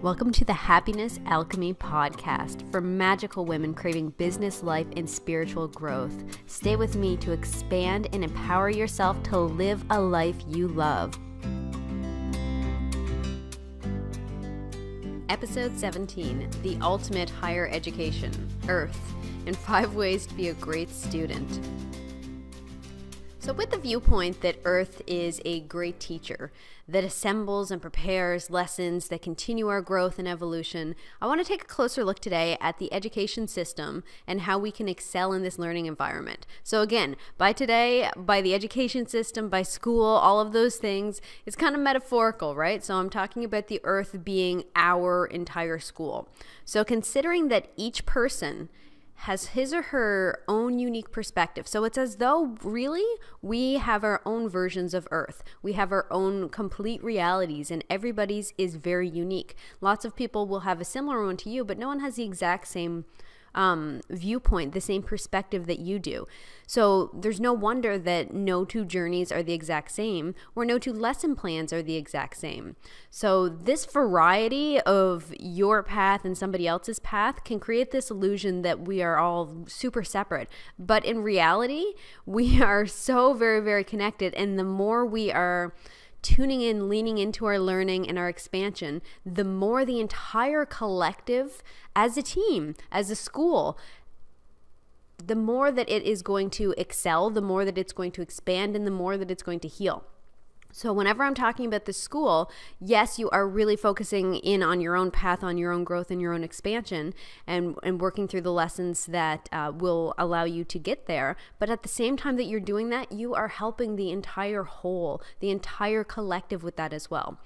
Welcome to the Happiness Alchemy podcast for magical women craving business, life, and spiritual growth. Stay with me to expand and empower yourself to live a life you love. Episode 17, The Ultimate Higher Education, Earth, and 5 Ways to be a Great Student. So with the viewpoint that Earth is a great teacher that assembles and prepares lessons that continue our growth and evolution, I want to take a closer look today at the education system and how we can excel in this learning environment. So again, by the education system, by school, all of those things, it's kind of metaphorical, right? So I'm talking about the Earth being our entire school. So considering that each person has his or her own unique perspective. So it's as though really we have our own versions of Earth. We have our own complete realities, and everybody's is very unique. Lots of people will have a similar one to you, but no one has the exact same viewpoint, the same perspective that you do. So there's no wonder that no two journeys are the exact same, or no two lesson plans are the exact same. So this variety of your path and somebody else's path can create this illusion that we are all super separate. But in reality, we are so very, very connected. And the more we are tuning in, leaning into our learning and our expansion, the more the entire collective, as a team, as a school, the more that it is going to excel, the more that it's going to expand, and the more that it's going to heal. So whenever I'm talking about the school, yes, you are really focusing in on your own path, on your own growth and your own expansion, and working through the lessons that will allow you to get there. But at the same time that you're doing that, you are helping the entire whole, the entire collective with that as well.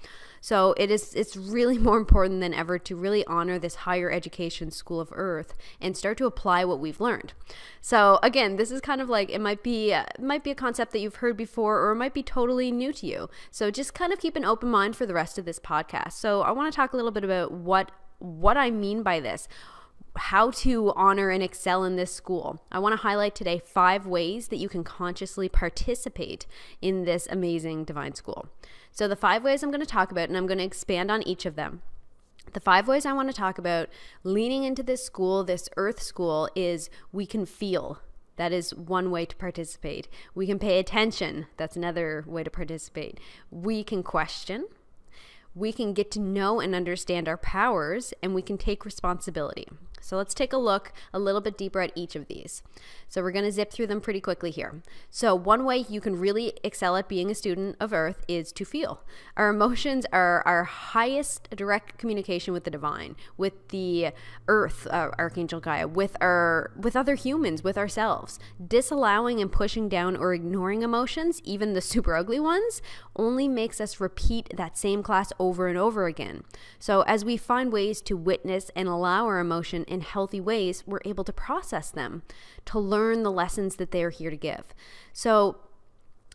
So it's really more important than ever to really honor this higher education school of Earth and start to apply what we've learned. So again, this is kind of like, it might be a concept that you've heard before, or it might be totally new to you. So just kind of keep an open mind for the rest of this podcast. So I want to talk a little bit about what I mean by this, how to honor and excel in this school. I want to highlight today 5 ways that you can consciously participate in this amazing divine school. So the 5 ways I'm going to talk about, and I'm going to expand on each of them. The 5 ways I want to talk about leaning into this school, this Earth school, is we can feel. That is one way to participate. We can pay attention. That's another way to participate. We can question. We can get to know and understand our powers, and we can take responsibility. So let's take a look a little bit deeper at each of these. So we're going to zip through them pretty quickly here. So one way you can really excel at being a student of Earth is to feel. Our emotions are our highest direct communication with the divine, with the Earth, Archangel Gaia, with other humans, with ourselves. Disallowing and pushing down or ignoring emotions, even the super ugly ones, only makes us repeat that same class over and over again. So as we find ways to witness and allow our emotion in healthy ways, we're able to process them, to learn the lessons that they are here to give. So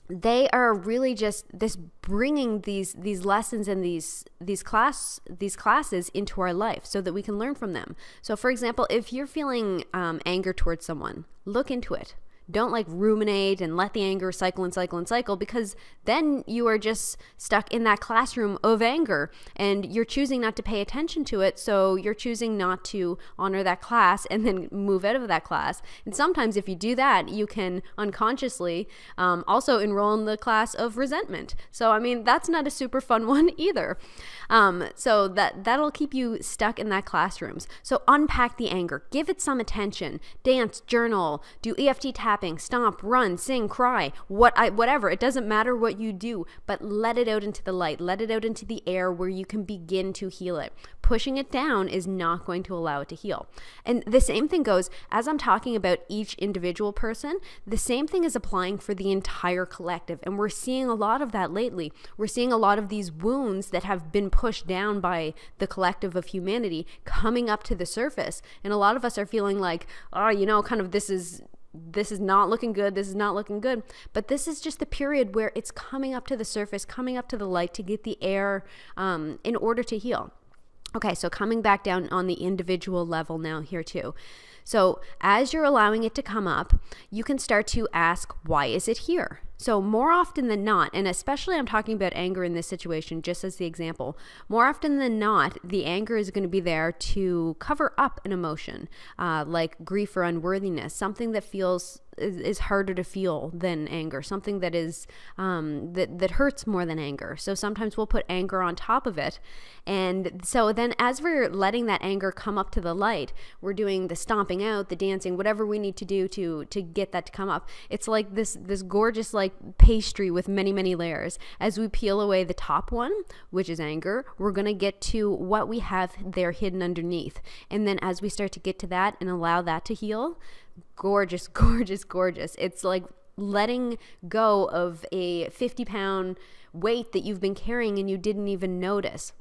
they are really just this bringing these lessons and these classes into our life so that we can learn from them. So for example, if you're feeling anger towards someone, look into it. Don't ruminate and let the anger cycle and cycle and cycle, because then you are just stuck in that classroom of anger and you're choosing not to pay attention to it. So you're choosing not to honor that class and then move out of that class. And sometimes if you do that, you can unconsciously also enroll in the class of resentment. So, I mean, that's not a super fun one either. So that'll keep you stuck in that classrooms. So unpack the anger, give it some attention, dance, journal, do EFT tapping, stomp, run, sing, cry, whatever. It doesn't matter what you do, but let it out into the light, let it out into the air where you can begin to heal it. Pushing it down is not going to allow it to heal. And the same thing goes, as I'm talking about each individual person, the same thing is applying for the entire collective. And we're seeing a lot of that lately. We're seeing a lot of these wounds that have been pushed down by the collective of humanity coming up to the surface. And a lot of us are feeling like, this is not looking good. This is not looking good. But this is just the period where it's coming up to the surface, coming up to the light to get the air in order to heal. Okay, so coming back down on the individual level now here too. So as you're allowing it to come up, you can start to ask, why is it here? So more often than not, and especially I'm talking about anger in this situation, just as the example, more often than not, the anger is going to be there to cover up an emotion, like grief or unworthiness, something that is harder to feel than anger, something that is that hurts more than anger. So sometimes we'll put anger on top of it. And so then as we're letting that anger come up to the light, we're doing the stomping out, the dancing, whatever we need to do to get that to come up. It's like this gorgeous like pastry with many, many layers. As we peel away the top one, which is anger, we're going to get to what we have there hidden underneath. And then as we start to get to that and allow that to heal, gorgeous, gorgeous, gorgeous. It's like letting go of a 50-pound weight that you've been carrying and you didn't even notice.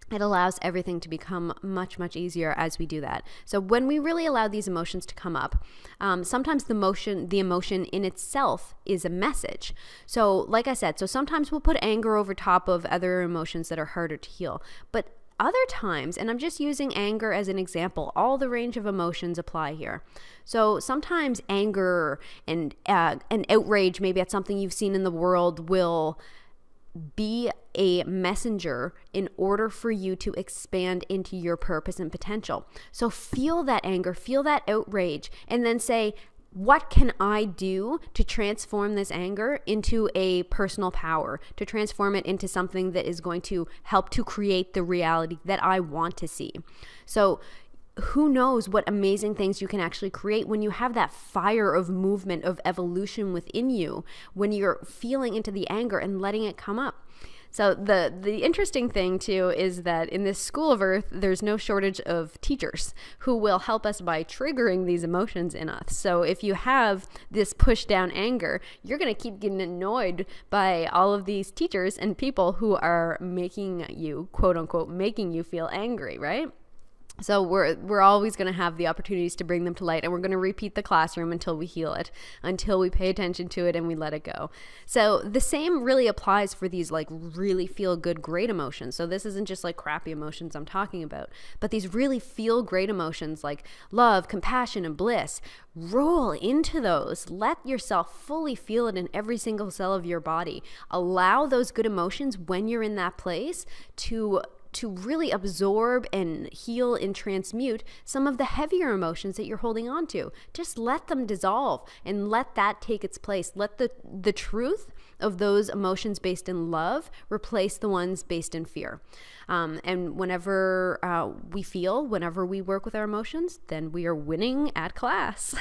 It allows everything to become much, much easier as we do that. So when we really allow these emotions to come up, sometimes the emotion in itself is a message. So like I said, so sometimes we'll put anger over top of other emotions that are harder to heal. But other times, and I'm just using anger as an example, all the range of emotions apply here. So sometimes anger and outrage, maybe at something you've seen in the world, will be a messenger in order for you to expand into your purpose and potential. So feel that anger, feel that outrage, and then say, what can I do to transform this anger into a personal power, to transform it into something that is going to help to create the reality that I want to see? So who knows what amazing things you can actually create when you have that fire of movement, of evolution within you, when you're feeling into the anger and letting it come up. So the interesting thing too is that in this school of Earth, there's no shortage of teachers who will help us by triggering these emotions in us. So if you have this push down anger, you're going to keep getting annoyed by all of these teachers and people who are making you, quote unquote, making you feel angry, right? So we're always going to have the opportunities to bring them to light, and we're going to repeat the classroom until we heal it, until we pay attention to it and we let it go. So the same really applies for these like really feel good, great emotions. So this isn't just like crappy emotions I'm talking about, but these really feel great emotions like love, compassion, and bliss. Roll into those. Let yourself fully feel it in every single cell of your body. Allow those good emotions when you're in that place to really absorb and heal and transmute some of the heavier emotions that you're holding on to. Just let them dissolve and let that take its place. Let the truth of those emotions based in love replace the ones based in fear. And whenever whenever we work with our emotions, then we are winning at class.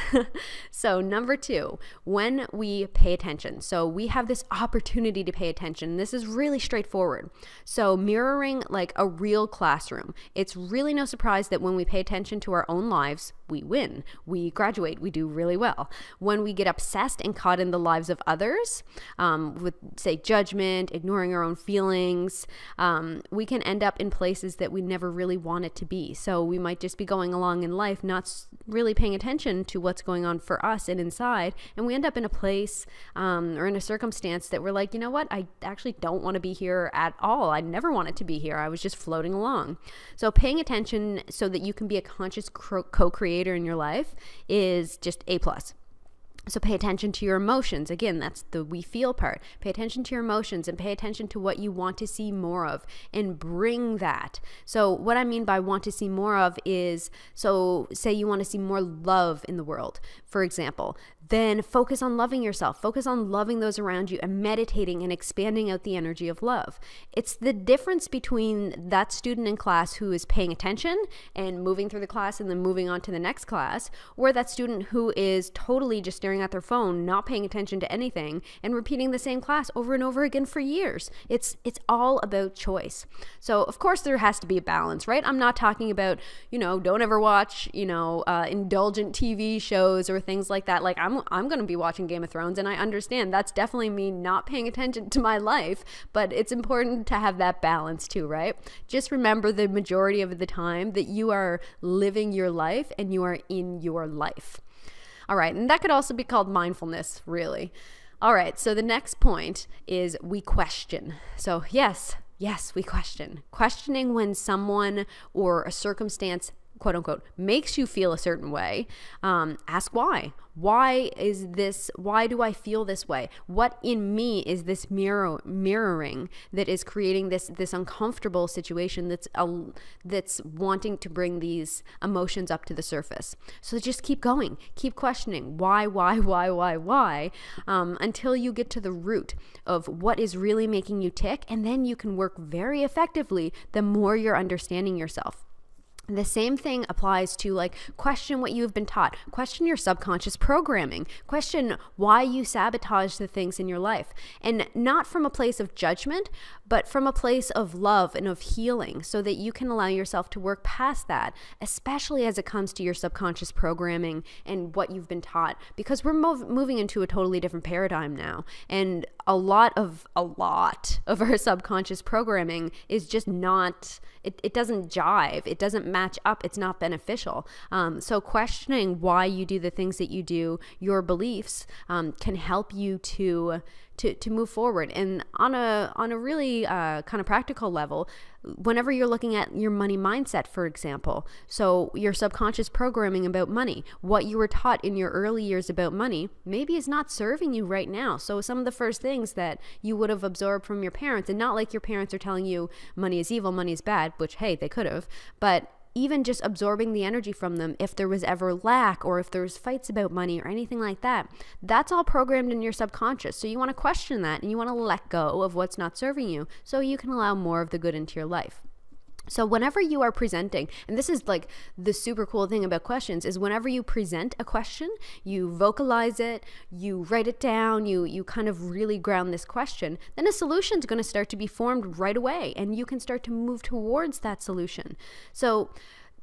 So number 2, when we pay attention. So we have this opportunity to pay attention. This is really straightforward. So mirroring like a real classroom. It's really no surprise that when we pay attention to our own lives, we win, we graduate, we do really well. When we get obsessed and caught in the lives of others, with say judgment, ignoring our own feelings, we can end up in places that we never really wanted to be. So we might just be going along in life, not really paying attention to what's going on for us and inside, and we end up in a place or in a circumstance that we're like, you know what, I actually don't want to be here at all. I never wanted to be here. I was just floating along. So paying attention so that you can be a conscious co-creator in your life is just A+. So pay attention to your emotions. Again, that's the we feel part. Pay attention to your emotions and pay attention to what you want to see more of and bring that. So what I mean by want to see more of is, so say you want to see more love in the world, for example, then focus on loving yourself. Focus on loving those around you and meditating and expanding out the energy of love. It's the difference between that student in class who is paying attention and moving through the class and then moving on to the next class, or that student who is totally just staring at their phone, not paying attention to anything, and repeating the same class over and over again for years. It's all about choice. So of course there has to be a balance, right? I'm not talking about, don't ever watch, indulgent TV shows or things like that. Like I'm going to be watching Game of Thrones, and I understand that's definitely me not paying attention to my life, but it's important to have that balance too, right? Just remember the majority of the time that you are living your life and you are in your life. All right, and that could also be called mindfulness, really. All right, so the next point is we question. So yes, we question. Questioning when someone or a circumstance quote unquote, makes you feel a certain way, ask why. Why do I feel this way? What in me is this mirroring that is creating this uncomfortable situation that's wanting to bring these emotions up to the surface? So just keep going, keep questioning why, until you get to the root of what is really making you tick, and then you can work very effectively the more you're understanding yourself. The same thing applies to question what you've been taught, question your subconscious programming, question why you sabotage the things in your life, and not from a place of judgment, but from a place of love and of healing, so that you can allow yourself to work past that, especially as it comes to your subconscious programming and what you've been taught, because we're moving into a totally different paradigm now, and a lot of our subconscious programming is just not, it doesn't jive, it doesn't match up, it's not beneficial. So questioning why you do the things that you do, your beliefs, can help you to move forward. And on a really kind of practical level, whenever you're looking at your money mindset, for example, so your subconscious programming about money, what you were taught in your early years about money, maybe is not serving you right now. So some of the first things that you would have absorbed from your parents, and not like your parents are telling you money is evil, money is bad, which, hey, they could have, but even just absorbing the energy from them, if there was ever lack or if there was fights about money or anything like that, that's all programmed in your subconscious. So you want to question that, and you want to let go of what's not serving you, so you can allow more of the good into your life. So whenever you are presenting, and this is the super cool thing about questions, is whenever you present a question, you vocalize it, you write it down, you kind of really ground this question, then a solution is going to start to be formed right away, and you can start to move towards that solution. So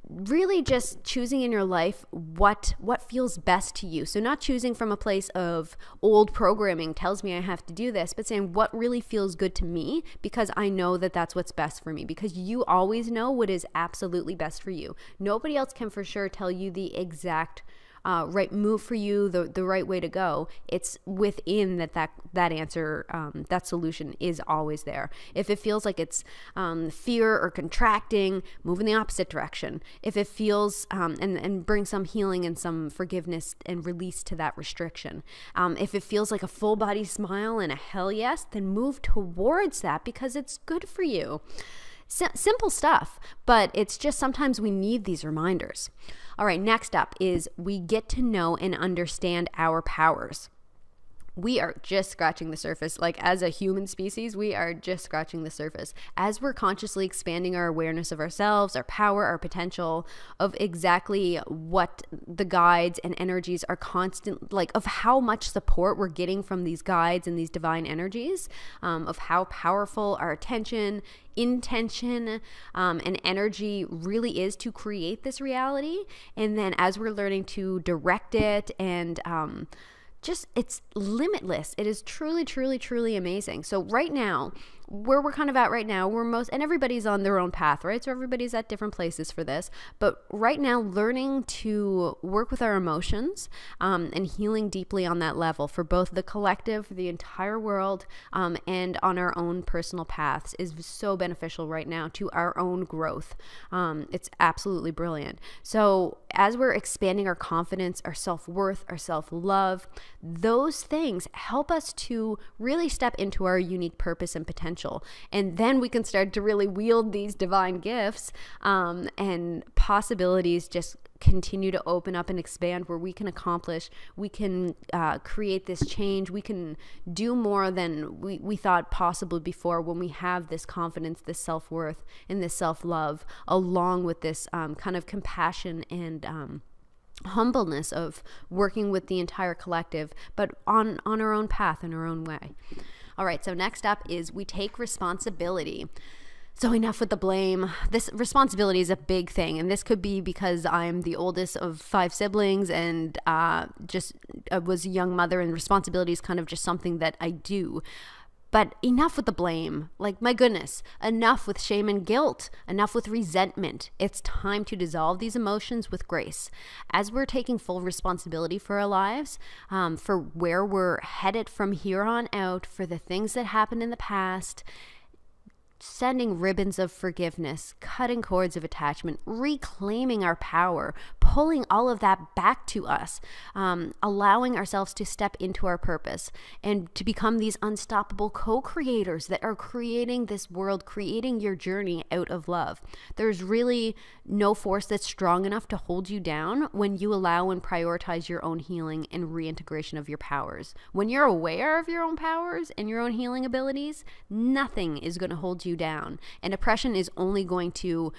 really just choosing in your life what feels best to you. So not choosing from a place of old programming tells me I have to do this, but saying what really feels good to me, because I know that that's what's best for me, because you always know what is absolutely best for you. Nobody else can for sure tell you the exact right move for you, the right way to go. It's within that answer, that solution is always there. If it feels like it's fear or contracting, move in the opposite direction. If it feels and bring some healing and some forgiveness and release to that restriction. If it feels like a full body smile and a hell yes, then move towards that, because it's good for you. Simple stuff, but it's just sometimes we need these reminders. All right, next up is we get to know and understand our powers. We are just scratching the surface. As a human species, we are just scratching the surface. As we're consciously expanding our awareness of ourselves, our power, our potential, of exactly what the guides and energies are constant, of how much support we're getting from these guides and these divine energies, of how powerful our attention, intention, and energy really is to create this reality. And then as we're learning to direct it and it's limitless. It is truly, truly, truly amazing. So right now, where we're kind of at right now, and everybody's on their own path, right? So everybody's at different places for this. But right now, learning to work with our emotions and healing deeply on that level for both the collective, for the entire world, and on our own personal paths is so beneficial right now to our own growth. It's absolutely brilliant. So as we're expanding our confidence, our self-worth, our self-love, those things help us to really step into our unique purpose and potential. And then we can start to really wield these divine gifts, and possibilities just continue to open up and expand, where we can accomplish, we can create this change, we can do more than we thought possible before, when we have this confidence, this self-worth, and this self-love, along with this kind of compassion and humbleness of working with the entire collective, but on our own path, in our own way. All right, so next up is we take responsibility. So enough with the blame. This responsibility is a big thing, and this could be because I'm the oldest of 5 siblings and was a young mother, and responsibility is kind of just something that I do. But enough with the blame. My goodness, enough with shame and guilt, enough with resentment. It's time to dissolve these emotions with grace. As we're taking full responsibility for our lives, for where we're headed from here on out, for the things that happened in the past, extending ribbons of forgiveness, cutting cords of attachment, reclaiming our power, pulling all of that back to us, allowing ourselves to step into our purpose and to become these unstoppable co-creators that are creating this world, creating your journey out of love. There's really no force that's strong enough to hold you down when you allow and prioritize your own healing and reintegration of your powers. When you're aware of your own powers and your own healing abilities, nothing is going to hold you down. And oppression is only going to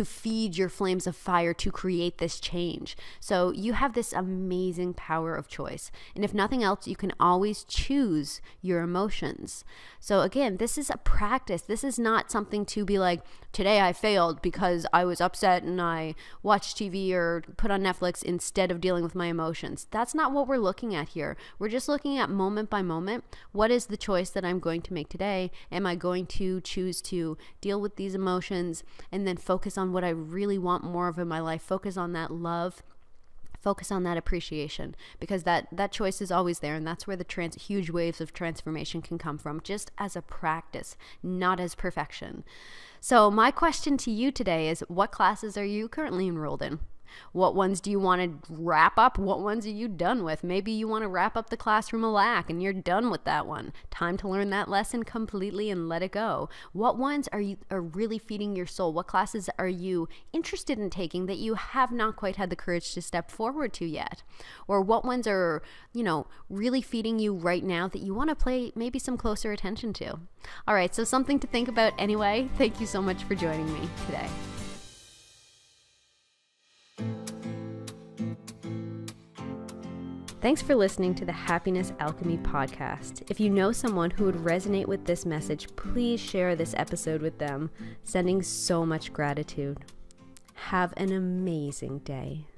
feed your flames of fire to create this change. So you have this amazing power of choice. And if nothing else, you can always choose your emotions. So again, this is a practice. This is not something to be like, today I failed because I was upset and I watched TV or put on Netflix instead of dealing with my emotions. That's not what we're looking at here. We're just looking at moment by moment. What is the choice that I'm going to make today? Am I going to choose to deal with these emotions and then focus on what I really want more of in my life? Focus on that love. Focus on that appreciation, because that choice is always there, and that's where the huge waves of transformation can come from, just as a practice, not as perfection. So my question to you today is, what classes are you currently enrolled in? What ones do you want to wrap up? What ones are you done with? Maybe you want to wrap up the classroom alack and you're done with that one. Time to learn that lesson completely and let it go. What ones are really feeding your soul? What classes are you interested in taking that you have not quite had the courage to step forward to yet? Or what ones are, really feeding you right now that you want to pay maybe some closer attention to? All right, so something to think about anyway. Thank you so much for joining me today. Thanks for listening to the Happiness Alchemy podcast. If you know someone who would resonate with this message, please share this episode with them. Sending so much gratitude. Have an amazing day.